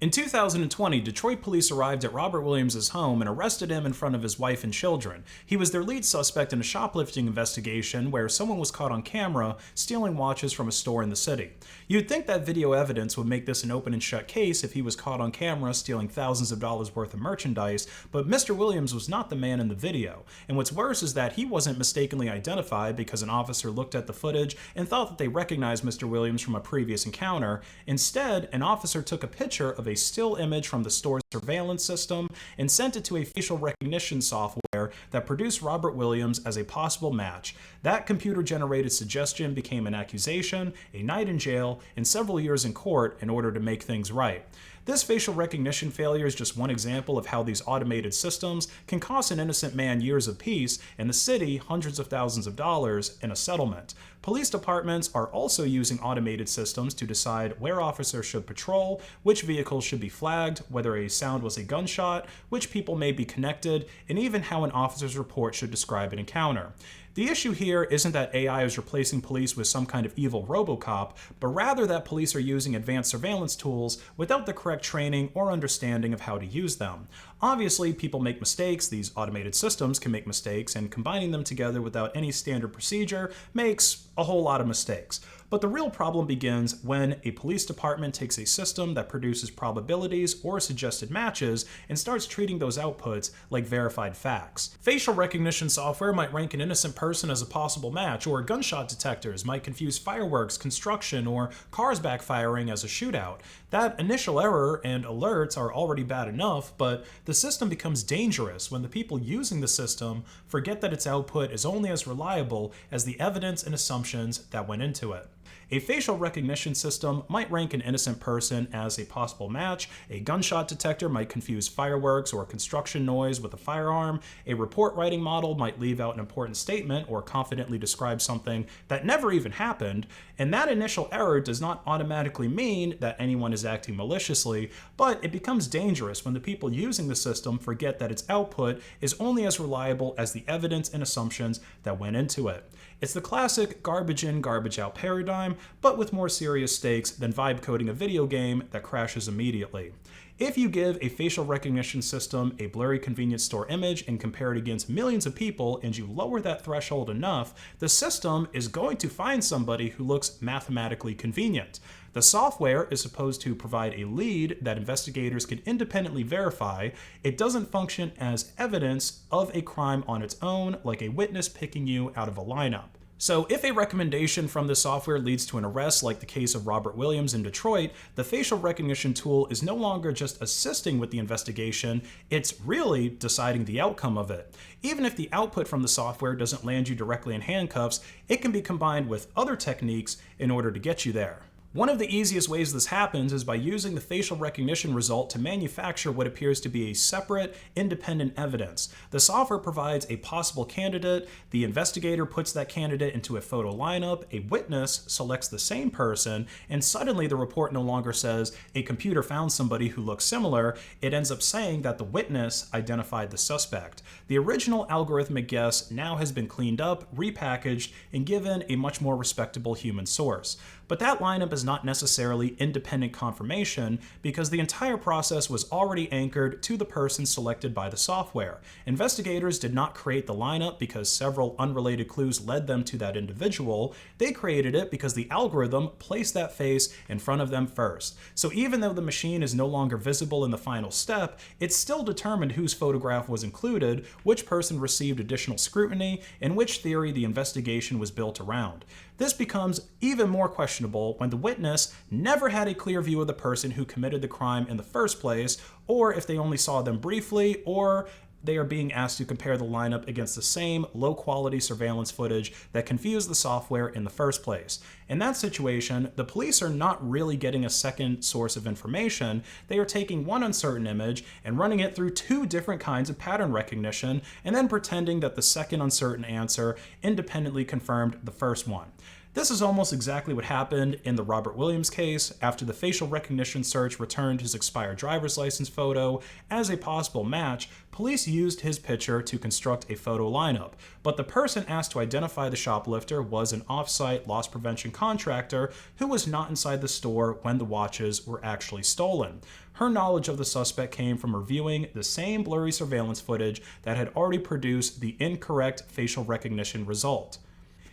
In 2020, Detroit police arrived at Robert Williams' home and arrested him in front of his wife and children. He was their lead suspect in a shoplifting investigation where someone was caught on camera stealing watches from a store in the city. You'd think that video evidence would make this an open and shut case if he was caught on camera stealing thousands of dollars worth of merchandise, but Mr. Williams was not the man in the video. And what's worse is that he wasn't mistakenly identified because an officer looked at the footage and thought that they recognized Mr. Williams from a previous encounter. Instead, an officer took a picture of a still image from the store's surveillance system and sent it to a facial recognition software that produced Robert Williams as a possible match. That computer-generated suggestion became an accusation, a night in jail, and several years in court in order to make things right. This facial recognition failure is just one example of how these automated systems can cost an innocent man years of peace and the city hundreds of thousands of dollars in a settlement. Police departments are also using automated systems to decide where officers should patrol, which vehicles should be flagged, whether a sound was a gunshot, which people may be connected, and even how an officer's report should describe an encounter. The issue here isn't that AI is replacing police with some kind of evil RoboCop, but rather that police are using advanced surveillance tools without the correct training or understanding of how to use them. Obviously, people make mistakes, these automated systems can make mistakes, and combining them together without any standard procedure makes a whole lot of mistakes. But the real problem begins when a police department takes a system that produces probabilities or suggested matches and starts treating those outputs like verified facts. Facial recognition software might rank an innocent person as a possible match, or gunshot detectors might confuse fireworks, construction, or cars backfiring as a shootout. That initial error and alerts are already bad enough, but the system becomes dangerous when the people using the system forget that its output is only as reliable as the evidence and assumptions that went into it. A facial recognition system might rank an innocent person as a possible match, a gunshot detector might confuse fireworks or construction noise with a firearm, a report writing model might leave out an important statement or confidently describe something that never even happened, and that initial error does not automatically mean that anyone is acting maliciously, but it becomes dangerous when the people using the system forget that its output is only as reliable as the evidence and assumptions that went into it. It's the classic garbage in, garbage out paradigm, but with more serious stakes than vibe coding a video game that crashes immediately. If you give a facial recognition system a blurry convenience store image and compare it against millions of people and you lower that threshold enough, the system is going to find somebody who looks mathematically convenient. The software is supposed to provide a lead that investigators can independently verify. It doesn't function as evidence of a crime on its own, like a witness picking you out of a lineup. So if a recommendation from the software leads to an arrest, like the case of Robert Williams in Detroit, the facial recognition tool is no longer just assisting with the investigation, it's really deciding the outcome of it. Even if the output from the software doesn't land you directly in handcuffs, it can be combined with other techniques in order to get you there. One of the easiest ways this happens is by using the facial recognition result to manufacture what appears to be a separate, independent evidence. The software provides a possible candidate, the investigator puts that candidate into a photo lineup, a witness selects the same person, and suddenly the report no longer says a computer found somebody who looks similar. It ends up saying that the witness identified the suspect. The original algorithmic guess now has been cleaned up, repackaged, and given a much more respectable human source. But that lineup is not necessarily independent confirmation because the entire process was already anchored to the person selected by the software. Investigators did not create the lineup because several unrelated clues led them to that individual. They created it because the algorithm placed that face in front of them first. So even though the machine is no longer visible in the final step, it still determined whose photograph was included, which person received additional scrutiny, and which theory the investigation was built around. This becomes even more questionable when the witness never had a clear view of the person who committed the crime in the first place, or if they only saw them briefly, or they are being asked to compare the lineup against the same low-quality surveillance footage that confused the software in the first place. In that situation, the police are not really getting a second source of information. They are taking one uncertain image and running it through two different kinds of pattern recognition, and then pretending that the second uncertain answer independently confirmed the first one. This is almost exactly what happened in the Robert Williams case. After the facial recognition search returned his expired driver's license photo as a possible match, police used his picture to construct a photo lineup. But the person asked to identify the shoplifter was an off-site loss prevention contractor who was not inside the store when the watches were actually stolen. Her knowledge of the suspect came from reviewing the same blurry surveillance footage that had already produced the incorrect facial recognition result.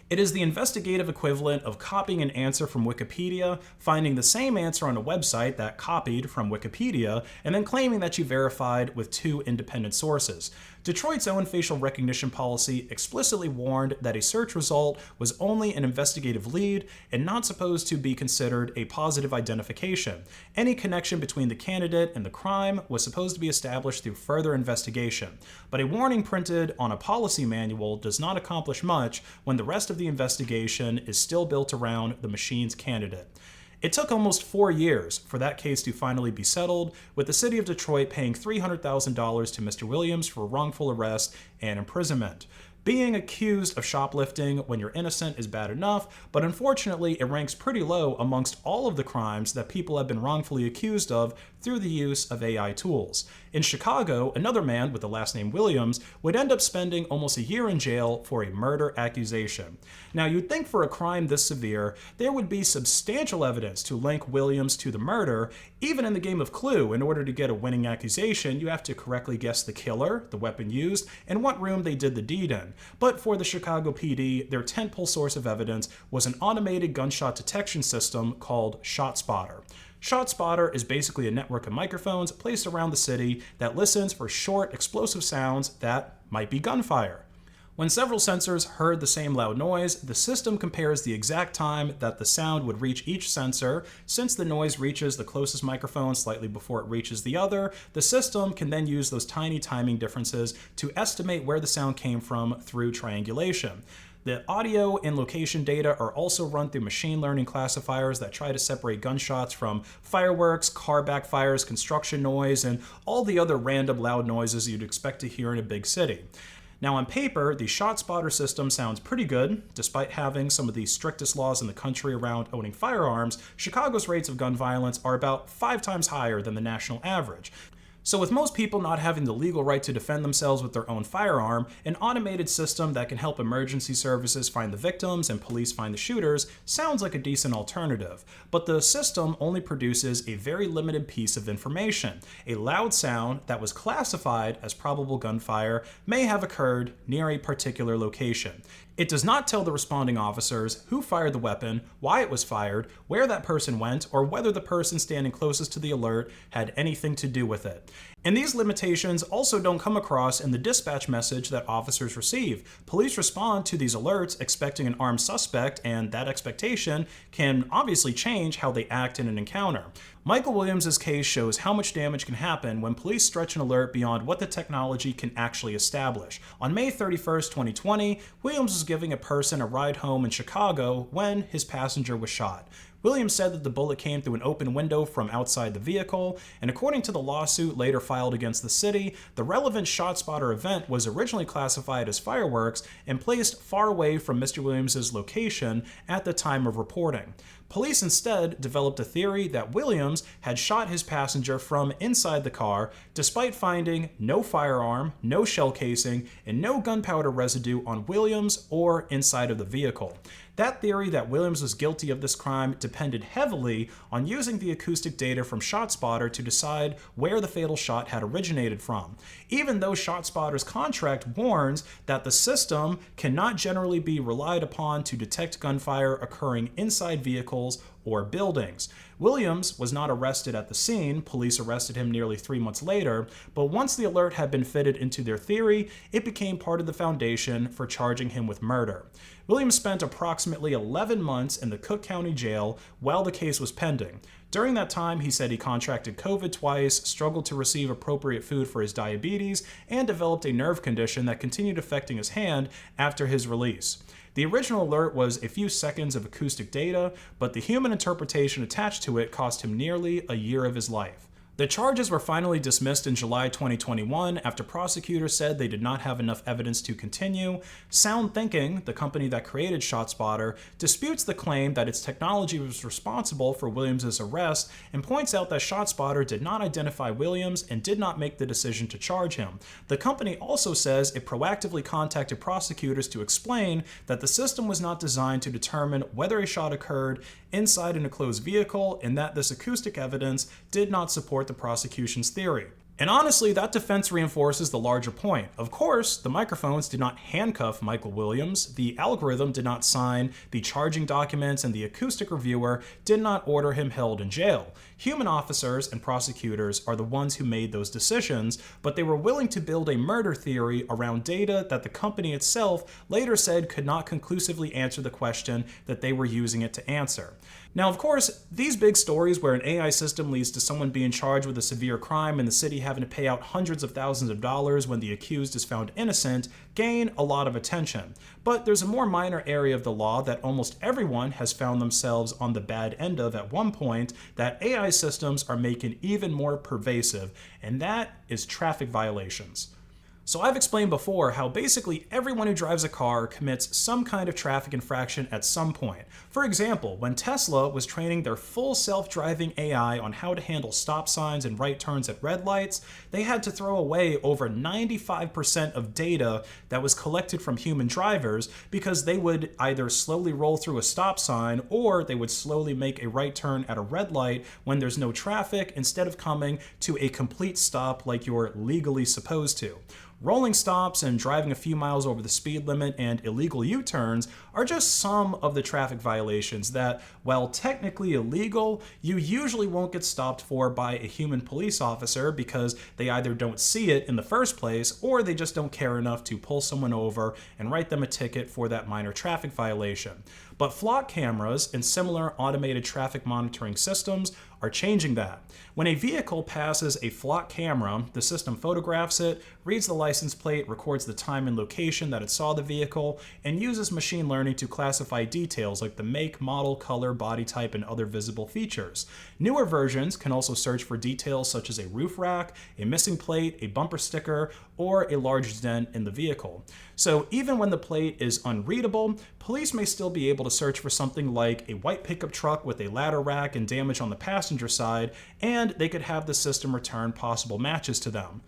It is the investigative equivalent of copying an answer from Wikipedia, finding the same answer on a website that copied from Wikipedia, and then claiming that you verified with two independent sources. Detroit's own facial recognition policy explicitly warned that a search result was only an investigative lead and not supposed to be considered a positive identification. Any connection between the candidate and the crime was supposed to be established through further investigation. But a warning printed on a policy manual does not accomplish much when the rest of the investigation is still built around the machine's candidate. It took almost 4 years for that case to finally be settled, with the city of Detroit paying $300,000 to Mr. Williams for wrongful arrest and imprisonment. Being accused of shoplifting when you're innocent is bad enough, but unfortunately it ranks pretty low amongst all of the crimes that people have been wrongfully accused of through the use of AI tools. In Chicago, another man with the last name Williams would end up spending almost a year in jail for a murder accusation. Now, you'd think for a crime this severe, there would be substantial evidence to link Williams to the murder. Even in the game of Clue, in order to get a winning accusation, you have to correctly guess the killer, the weapon used, and what room they did the deed in. But for the Chicago PD, their tentpole source of evidence was an automated gunshot detection system called ShotSpotter. ShotSpotter is basically a network of microphones placed around the city that listens for short, explosive sounds that might be gunfire. When several sensors heard the same loud noise, the system compares the exact time that the sound would reach each sensor. Since the noise reaches the closest microphone slightly before it reaches the other, the system can then use those tiny timing differences to estimate where the sound came from through triangulation. The audio and location data are also run through machine learning classifiers that try to separate gunshots from fireworks, car backfires, construction noise, and all the other random loud noises you'd expect to hear in a big city. Now, on paper, the ShotSpotter system sounds pretty good. Despite having some of the strictest laws in the country around owning firearms, Chicago's rates of gun violence are about 5 times higher than the national average. So with most people not having the legal right to defend themselves with their own firearm, an automated system that can help emergency services find the victims and police find the shooters sounds like a decent alternative. But the system only produces a very limited piece of information. A loud sound that was classified as probable gunfire may have occurred near a particular location. It does not tell the responding officers who fired the weapon, why it was fired, where that person went, or whether the person standing closest to the alert had anything to do with it. And these limitations also don't come across in the dispatch message that officers receive. Police respond to these alerts expecting an armed suspect, and that expectation can obviously change how they act in an encounter. Michael Williams' case shows how much damage can happen when police stretch an alert beyond what the technology can actually establish. On May 31st, 2020, Williams was giving a person a ride home in Chicago when his passenger was shot. Williams said that the bullet came through an open window from outside the vehicle, and according to the lawsuit later filed against the city, the relevant ShotSpotter event was originally classified as fireworks and placed far away from Mr. Williams' location at the time of reporting. Police instead developed a theory that Williams had shot his passenger from inside the car, despite finding no firearm, no shell casing, and no gunpowder residue on Williams or inside of the vehicle. That theory that Williams was guilty of this crime depended heavily on using the acoustic data from ShotSpotter to decide where the fatal shot had originated from. Even though ShotSpotter's contract warns that the system cannot generally be relied upon to detect gunfire occurring inside vehicles or buildings. Williams was not arrested at the scene. Police arrested him nearly 3 months later, but once the alert had been fitted into their theory, it became part of the foundation for charging him with murder. Williams spent approximately 11 months in the Cook County Jail while the case was pending. During that time, he said he contracted COVID twice, struggled to receive appropriate food for his diabetes, and developed a nerve condition that continued affecting his hand after his release. The original alert was a few seconds of acoustic data, but the human interpretation attached to it cost him nearly a year of his life. The charges were finally dismissed in July 2021 after prosecutors said they did not have enough evidence to continue. Sound Thinking, the company that created ShotSpotter, disputes the claim that its technology was responsible for Williams' arrest and points out that ShotSpotter did not identify Williams and did not make the decision to charge him. The company also says it proactively contacted prosecutors to explain that the system was not designed to determine whether a shot occurred inside an enclosed vehicle and that this acoustic evidence did not support the prosecution's theory. And honestly, that defense reinforces the larger point. Of course, the microphones did not handcuff Michael Williams, the algorithm did not sign the charging documents, and the acoustic reviewer did not order him held in jail. Human officers and prosecutors are the ones who made those decisions, but they were willing to build a murder theory around data that the company itself later said could not conclusively answer the question that they were using it to answer. Now, of course, these big stories where an AI system leads to someone being charged with a severe crime and the city having to pay out hundreds of thousands of dollars when the accused is found innocent gain a lot of attention. But there's a more minor area of the law that almost everyone has found themselves on the bad end of at one point that AI systems are making even more pervasive, and that is traffic violations. So I've explained before how basically everyone who drives a car commits some kind of traffic infraction at some point. For example, when Tesla was training their full self-driving AI on how to handle stop signs and right turns at red lights, they had to throw away over 95% of data that was collected from human drivers because they would either slowly roll through a stop sign or they would slowly make a right turn at a red light when there's no traffic instead of coming to a complete stop like you're legally supposed to. Rolling stops and driving a few miles over the speed limit and illegal U-turns are just some of the traffic violations that, while technically illegal, you usually won't get stopped for by a human police officer because they either don't see it in the first place or they just don't care enough to pull someone over and write them a ticket for that minor traffic violation. But flock cameras and similar automated traffic monitoring systems are changing that. When a vehicle passes a flock camera, the system photographs it, reads the license plate, records the time and location that it saw the vehicle, and uses machine learning to classify details like the make, model, color, body type, and other visible features. Newer versions can also search for details such as a roof rack, a missing plate, a bumper sticker, or a large dent in the vehicle. So even when the plate is unreadable, police may still be able to search for something like a white pickup truck with a ladder rack and damage on the passenger side, and they could have the system return possible matches to them.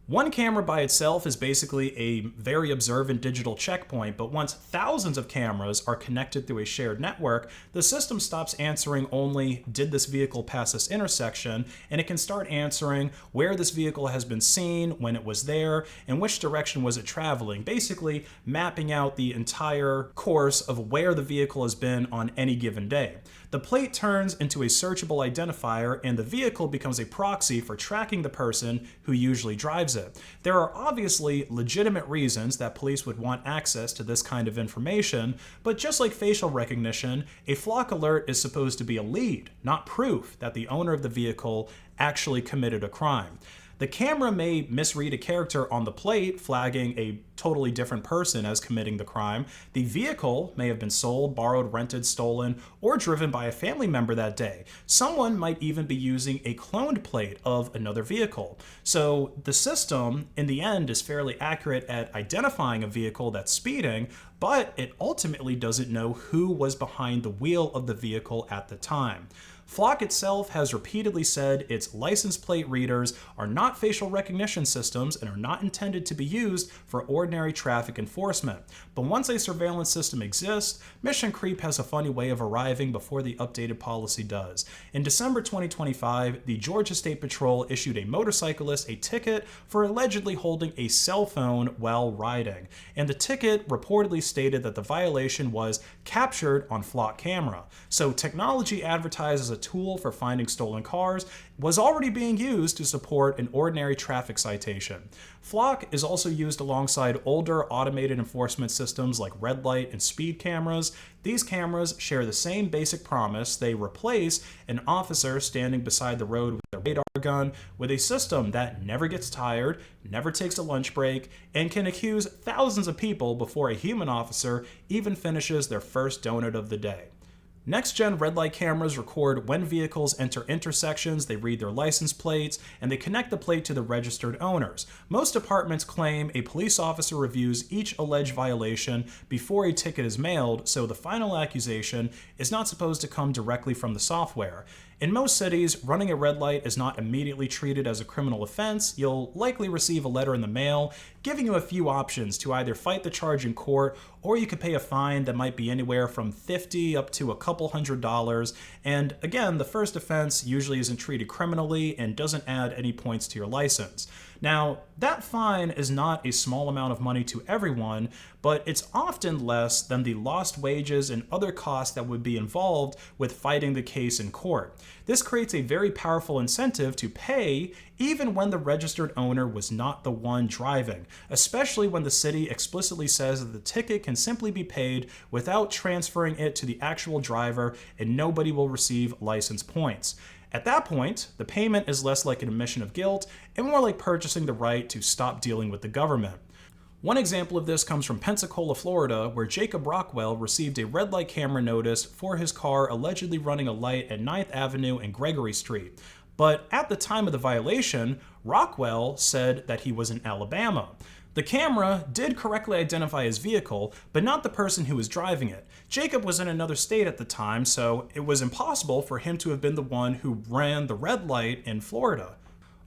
One camera by itself is basically a very observant digital checkpoint, but once thousands of cameras are connected through a shared network, the system stops answering only, did this vehicle pass this intersection, and it can start answering where this vehicle has been seen, when it was there, and which direction was it traveling, basically mapping out the entire course of where the vehicle has been on any given day. The plate turns into a searchable identifier, and the vehicle becomes a proxy for tracking the person who usually drives it. There are obviously legitimate reasons that police would want access to this kind of information, but just like facial recognition, a flock alert is supposed to be a lead, not proof that the owner of the vehicle actually committed a crime. The camera may misread a character on the plate, flagging a totally different person as committing the crime. The vehicle may have been sold, borrowed, rented, stolen, or driven by a family member that day. Someone might even be using a cloned plate of another vehicle. So the system, in the end, is fairly accurate at identifying a vehicle that's speeding, but it ultimately doesn't know who was behind the wheel of the vehicle at the time. Flock itself has repeatedly said its license plate readers are not facial recognition systems and are not intended to be used for ordinary traffic enforcement. But once a surveillance system exists, mission creep has a funny way of arriving before the updated policy does. In December 2025, the Georgia State Patrol issued a motorcyclist a ticket for allegedly holding a cell phone while riding, and the ticket reportedly stated that the violation was captured on flock camera. So technology advertised as a tool for finding stolen cars was already being used to support an ordinary traffic citation. Flock is also used alongside older automated enforcement systems like red light and speed cameras. These cameras share the same basic promise. They replace an officer standing beside the road with a radar gun with a system that never gets tired, never takes a lunch break, and can accuse thousands of people before a human officer even finishes their first donut of the day. Next-gen red light cameras record when vehicles enter intersections, they read their license plates, and they connect the plate to the registered owners. Most departments claim a police officer reviews each alleged violation before a ticket is mailed, so the final accusation is not supposed to come directly from the software. In most cities, running a red light is not immediately treated as a criminal offense. You'll likely receive a letter in the mail giving you a few options to either fight the charge in court, or you could pay a fine that might be anywhere from $50 up to a couple $100. And again, the first offense usually isn't treated criminally and doesn't add any points to your license. Now, that fine is not a small amount of money to everyone, but it's often less than the lost wages and other costs that would be involved with fighting the case in court. This creates a very powerful incentive to pay even when the registered owner was not the one driving, especially when the city explicitly says that the ticket can simply be paid without transferring it to the actual driver and nobody will receive license points. At that point, the payment is less like an admission of guilt and more like purchasing the right to stop dealing with the government. One example of this comes from Pensacola, Florida, where Jacob Rockwell received a red light camera notice for his car allegedly running a light at 9th Avenue and Gregory Street. But at the time of the violation, Rockwell said that he was in Alabama. The camera did correctly identify his vehicle, but not the person who was driving it. Jacob was in another state at the time, so it was impossible for him to have been the one who ran the red light in Florida.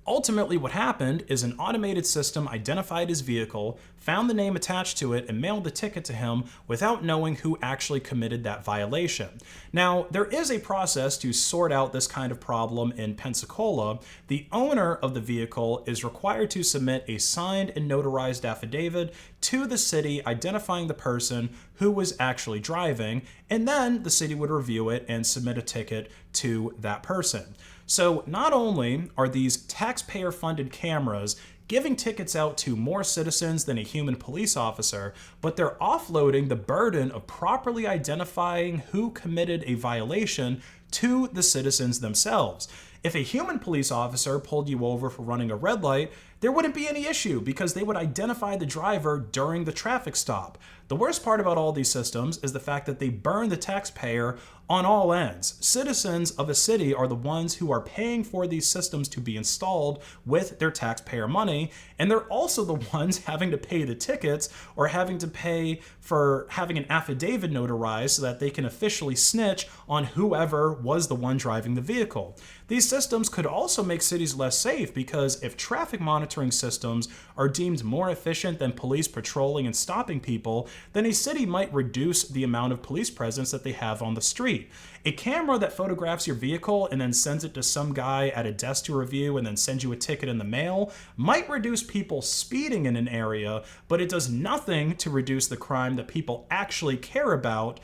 Ultimately, what happened is an automated system identified his vehicle, found the name attached to it, and mailed the ticket to him without knowing who actually committed that violation. Now, there is a process to sort out this kind of problem in Pensacola. The owner of the vehicle is required to submit a signed and notarized affidavit to the city identifying the person who was actually driving, and then the city would review it and submit a ticket to that person. So not only are these taxpayer-funded cameras giving tickets out to more citizens than a human police officer, but they're offloading the burden of properly identifying who committed a violation to the citizens themselves. If a human police officer pulled you over for running a red light, there wouldn't be any issue because they would identify the driver during the traffic stop. The worst part about all these systems is the fact that they burn the taxpayer on all ends. Citizens of a city are the ones who are paying for these systems to be installed with their taxpayer money, and they're also the ones having to pay the tickets or having to pay for having an affidavit notarized so that they can officially snitch on whoever was the one driving the vehicle. These systems could also make cities less safe because if traffic monitoring systems are deemed more efficient than police patrolling and stopping people, then a city might reduce the amount of police presence that they have on the street. A camera that photographs your vehicle and then sends it to some guy at a desk to review and then sends you a ticket in the mail might reduce people speeding in an area, but it does nothing to reduce the crime that people actually care about,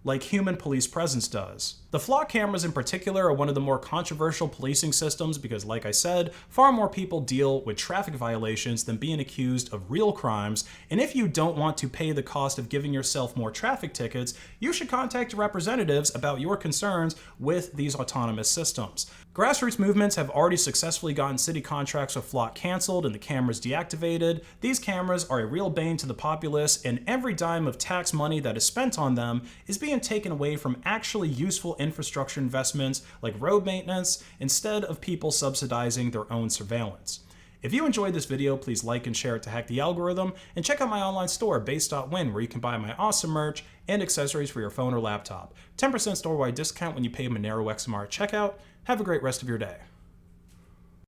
like human police presence does. The flock cameras in particular are one of the more controversial policing systems because, like I said, far more people deal with traffic violations than being accused of real crimes, and if you don't want to pay the cost of giving yourself more traffic tickets, you should contact your representatives about your concerns with these autonomous systems. Grassroots movements have already successfully gotten city contracts with flock canceled and the cameras deactivated. These cameras are a real bane to the populace, and every dime of tax money that is spent on them is being taken away from actually useful infrastructure investments like road maintenance instead of people subsidizing their own surveillance. If you enjoyed this video, please like and share it to hack the algorithm, and check out my online store, based.win, where you can buy my awesome merch and accessories for your phone or laptop. 10% store-wide discount when you pay Monero XMR at checkout. Have a great rest of your day.